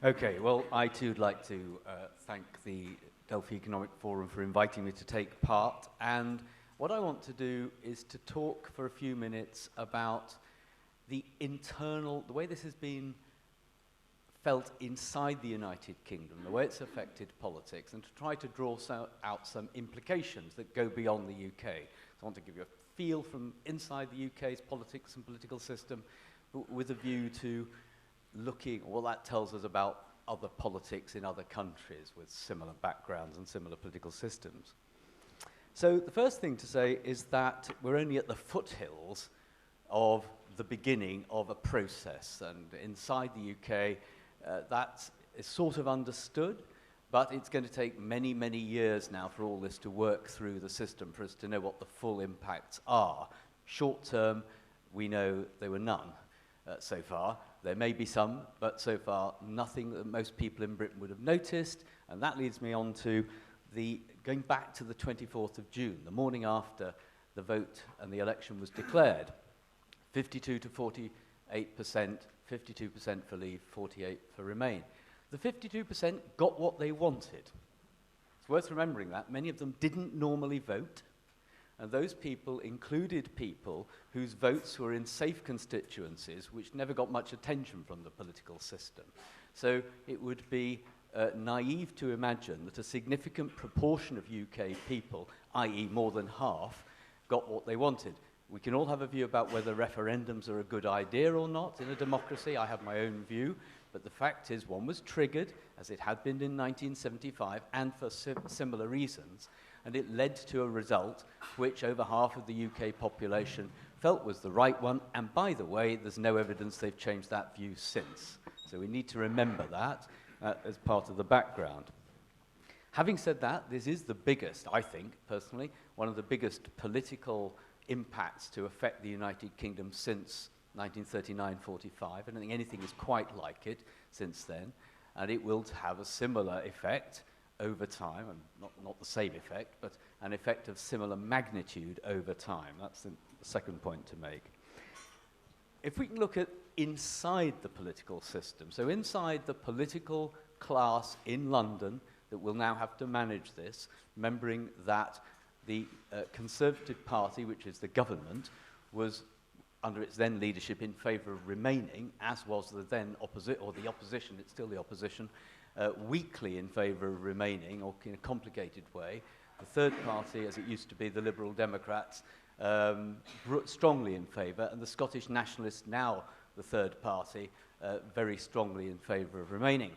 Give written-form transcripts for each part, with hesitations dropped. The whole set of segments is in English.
Okay, well, I too would like to thank the Delphi Economic Forum for inviting me to take part. And what I want to do is to talk for a few minutes about the way this has been felt inside the United Kingdom, the way it's affected politics, and to try to draw out some implications that go beyond the UK. So I want to give you a feel from inside the UK's politics and political system, but with a view to looking at what that tells us about other politics in other countries with similar backgrounds and similar political systems. So the first thing to say is that we're only at the foothills of the beginning of a process, and inside the UK that is sort of understood, but it's going to take many, many years now for all this to work through the system, for us to know what the full impacts are. Short term, we know there were none so far. There may be some, but so far nothing that most people in Britain would have noticed, and that leads me on to going back to the 24th of June, the morning after the vote and the election was declared. 52 to 48%, 52% for Leave, 48% for Remain. The 52% got what they wanted. It's worth remembering that. Many of them didn't normally vote, and those people included people whose votes were in safe constituencies which never got much attention from the political system. So it would be naive to imagine that a significant proportion of UK people, i.e. more than half, got what they wanted. We can all have a view about whether referendums are a good idea or not in a democracy. I have my own view, but the fact is one was triggered, as it had been in 1975, and for similar reasons, and it led to a result which over half of the UK population felt was the right one, and by the way, there's no evidence they've changed that view since. So we need to remember that as part of the background. Having said that, this is the biggest, I think, personally, one of the biggest political impacts to affect the United Kingdom since 1939-45. I don't think anything is quite like it since then, and it will have a similar effect over time, and not the same effect, but an effect of similar magnitude over time. That's the second point to make. If we can look at inside the political system, so inside the political class in London that will now have to manage this, remembering that the Conservative Party, which is the government, was under its then leadership in favour of remaining, as was the then opposition, it's still the opposition, weakly in favour of remaining, or in a complicated way. The third party, as it used to be, the Liberal Democrats, strongly in favour, and the Scottish Nationalists, now the third party, very strongly in favour of remaining.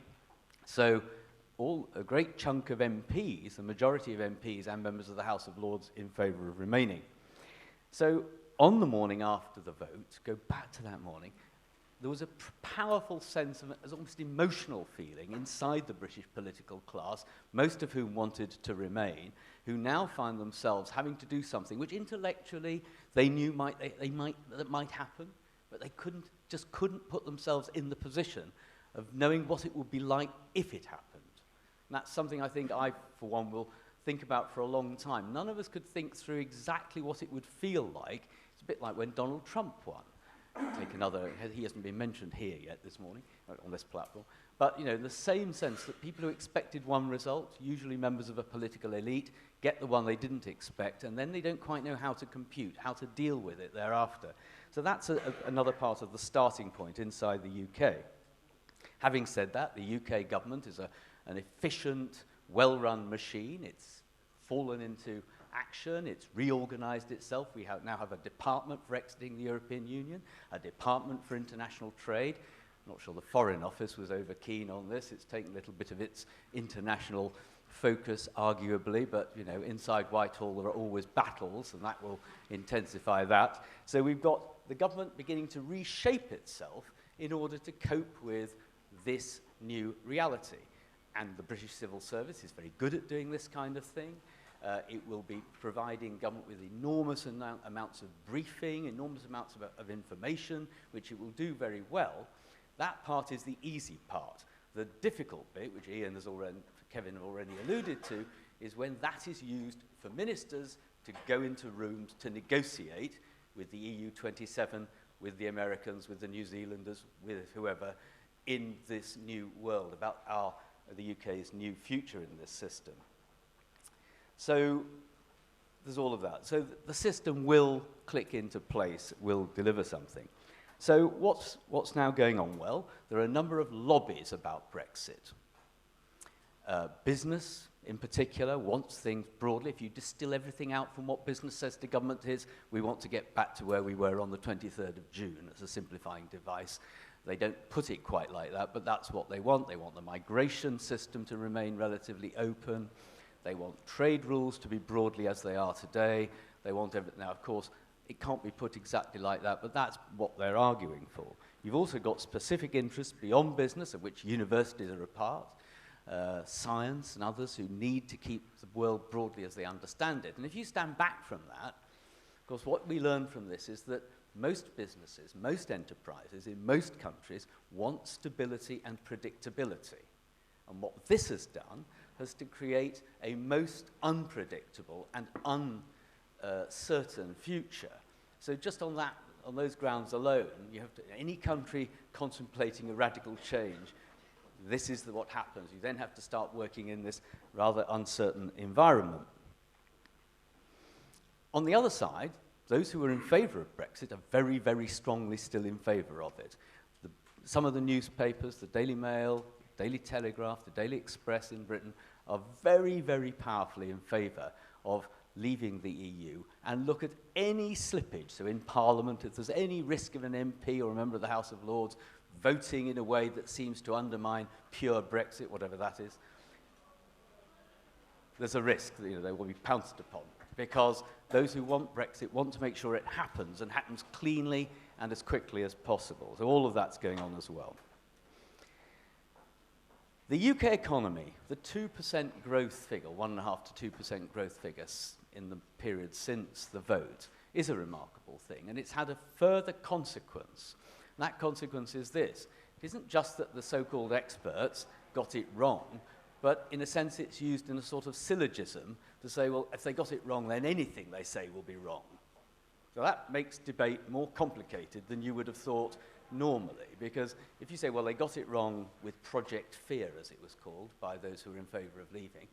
So a great chunk of MPs, the majority of MPs and members of the House of Lords in favour of remaining. So on the morning after the vote, go back to that morning, there was a powerful sense of an almost emotional feeling inside the British political class, most of whom wanted to remain, who now find themselves having to do something which intellectually they knew that might happen, but they just couldn't put themselves in the position of knowing what it would be like if it happened. And that's something I think I, for one, will think about for a long time. None of us could think through exactly what it would feel like. It's a bit like when Donald Trump won. Take another, he hasn't been mentioned here yet this morning, on this platform. But, you know, the same sense that people who expected one result, usually members of a political elite, get the one they didn't expect, and then they don't quite know how to compute, how to deal with it thereafter. So that's another part of the starting point inside the UK. Having said that, the UK government is an efficient, well-run machine. It's fallen into action, it's reorganized itself. We now have a department for exiting the European Union, a department for international trade. I'm not sure the Foreign Office was over keen on this. It's taken a little bit of its international focus, arguably, but you know, inside Whitehall there are always battles, and that will intensify that. So we've got the government beginning to reshape itself in order to cope with this new reality. And the British Civil Service is very good at doing this kind of thing. It will be providing government with enormous amounts of briefing, enormous amounts of information, which it will do very well. That part is the easy part. The difficult bit, which Kevin already alluded to, is when that is used for ministers to go into rooms to negotiate with the EU 27, with the Americans, with the New Zealanders, with whoever, in this new world, about the UK's new future in this system. So there's all of that. So the system will click into place, will deliver something. So what's now going on? Well, there are a number of lobbies about Brexit. Business, in particular, wants things broadly. If you distill everything out from what business says to government is, we want to get back to where we were on the 23rd of June as a simplifying device. They don't put it quite like that, but that's what they want. They want the migration system to remain relatively open. They want trade rules to be broadly as they are today. They want everything. Now, of course, it can't be put exactly like that, but that's what they're arguing for. You've also got specific interests beyond business, of which universities are a part, science and others who need to keep the world broadly as they understand it. And if you stand back from that, of course, what we learn from this is that most businesses, most enterprises in most countries want stability and predictability. And what this has done has to create a most unpredictable and uncertain future. So just on those grounds alone, you have to, any country contemplating a radical change, this is what happens. You then have to start working in this rather uncertain environment. On the other side, those who are in favour of Brexit are very, very strongly still in favour of it. Some of the newspapers, the Daily Mail, Daily Telegraph, the Daily Express in Britain, are very, very powerfully in favour of leaving the EU, and look at any slippage. So in Parliament, if there's any risk of an MP or a member of the House of Lords voting in a way that seems to undermine pure Brexit, whatever that is, there's a risk that they will be pounced upon, because those who want Brexit want to make sure it happens, and happens cleanly and as quickly as possible. So all of that's going on as well. The UK economy, the 2% growth figure, 1.5 to 2% growth figure in the period since the vote, is a remarkable thing, and it's had a further consequence. And that consequence is this. It isn't just that the so-called experts got it wrong, but in a sense it's used in a sort of syllogism to say, well, if they got it wrong, then anything they say will be wrong. So that makes debate more complicated than you would have thought normally, because if you say, well, they got it wrong with Project Fear, as it was called, by those who are in favour of leaving,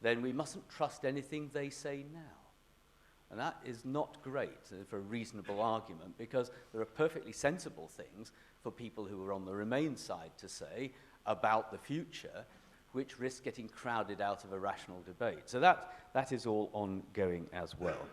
then we mustn't trust anything they say now. And that is not great for a reasonable argument, because there are perfectly sensible things for people who are on the Remain side to say about the future, which risk getting crowded out of a rational debate. So that is all ongoing as well.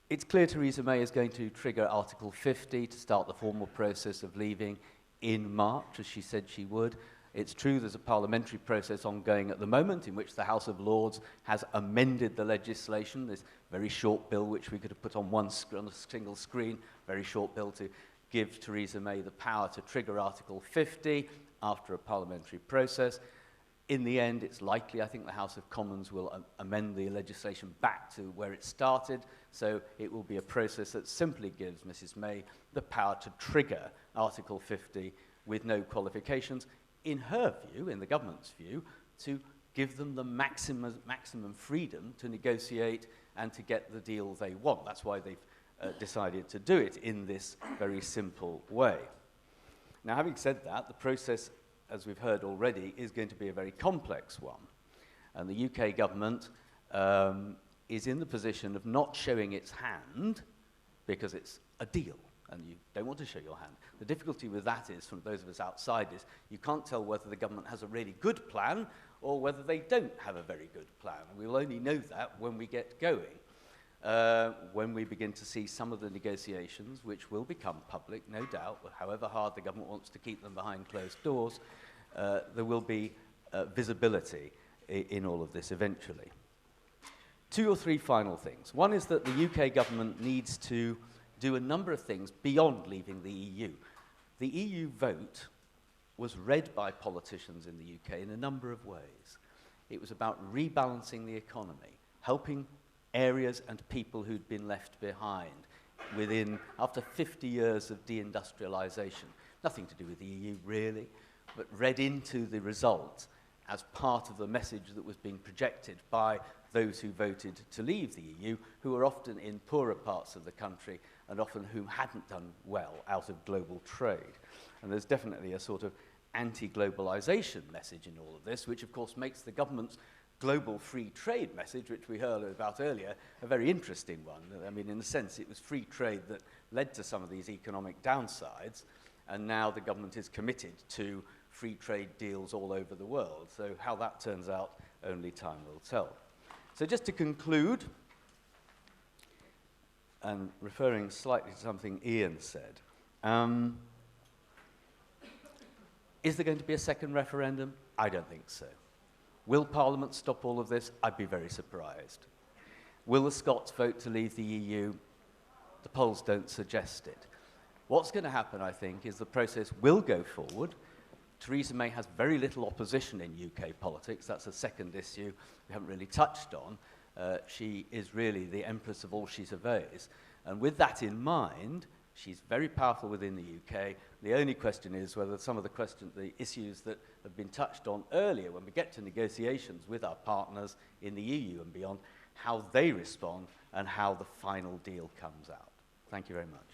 It's clear Theresa May is going to trigger Article 50 to start the formal process of leaving in March, as she said she would. It's true there's a parliamentary process ongoing at the moment in which the House of Lords has amended the legislation, this very short bill which we could have put on on a single screen, very short bill to give Theresa May the power to trigger Article 50 after a parliamentary process. In the end, it's likely, I think, the House of Commons will amend the legislation back to where it started, so it will be a process that simply gives Mrs. May the power to trigger Article 50 with no qualifications, in her view, in the government's view, to give them the maximum freedom to negotiate and to get the deal they want. That's why they've decided to do it in this very simple way. Now, having said that, the process, as we've heard already, is going to be a very complex one. And the UK government is in the position of not showing its hand because it's a deal and you don't want to show your hand. The difficulty with that is, from those of us outside, is you can't tell whether the government has a really good plan or whether they don't have a very good plan. And we'll only know that when we get going. When we begin to see some of the negotiations, which will become public, no doubt, but however hard the government wants to keep them behind closed doors, there will be visibility in all of this eventually. 2 or 3 final things. One is that the UK government needs to do a number of things beyond leaving the EU. The EU vote was read by politicians in the UK in a number of ways. It was about rebalancing the economy, helping areas and people who'd been left behind after 50 years of deindustrialization. Nothing to do with the EU, really, but read into the result as part of the message that was being projected by those who voted to leave the EU, who were often in poorer parts of the country and often whom hadn't done well out of global trade. And there's definitely a sort of anti-globalization message in all of this, which of course makes the government's global free trade message, which we heard about earlier, a very interesting one. I mean, in a sense, it was free trade that led to some of these economic downsides, and now the government is committed to free trade deals all over the world. So how that turns out, only time will tell. So just to conclude, and referring slightly to something Ian said, is there going to be a second referendum? I don't think so. Will Parliament stop all of this? I'd be very surprised. Will the Scots vote to leave the EU? The polls don't suggest it. What's going to happen, I think, is the process will go forward. Theresa May has very little opposition in UK politics. That's a second issue we haven't really touched on. She is really the empress of all she surveys. And with that in mind, she's very powerful within the UK. The only question is whether some of the issues that have been touched on earlier, when we get to negotiations with our partners in the EU and beyond, how they respond and how the final deal comes out. Thank you very much.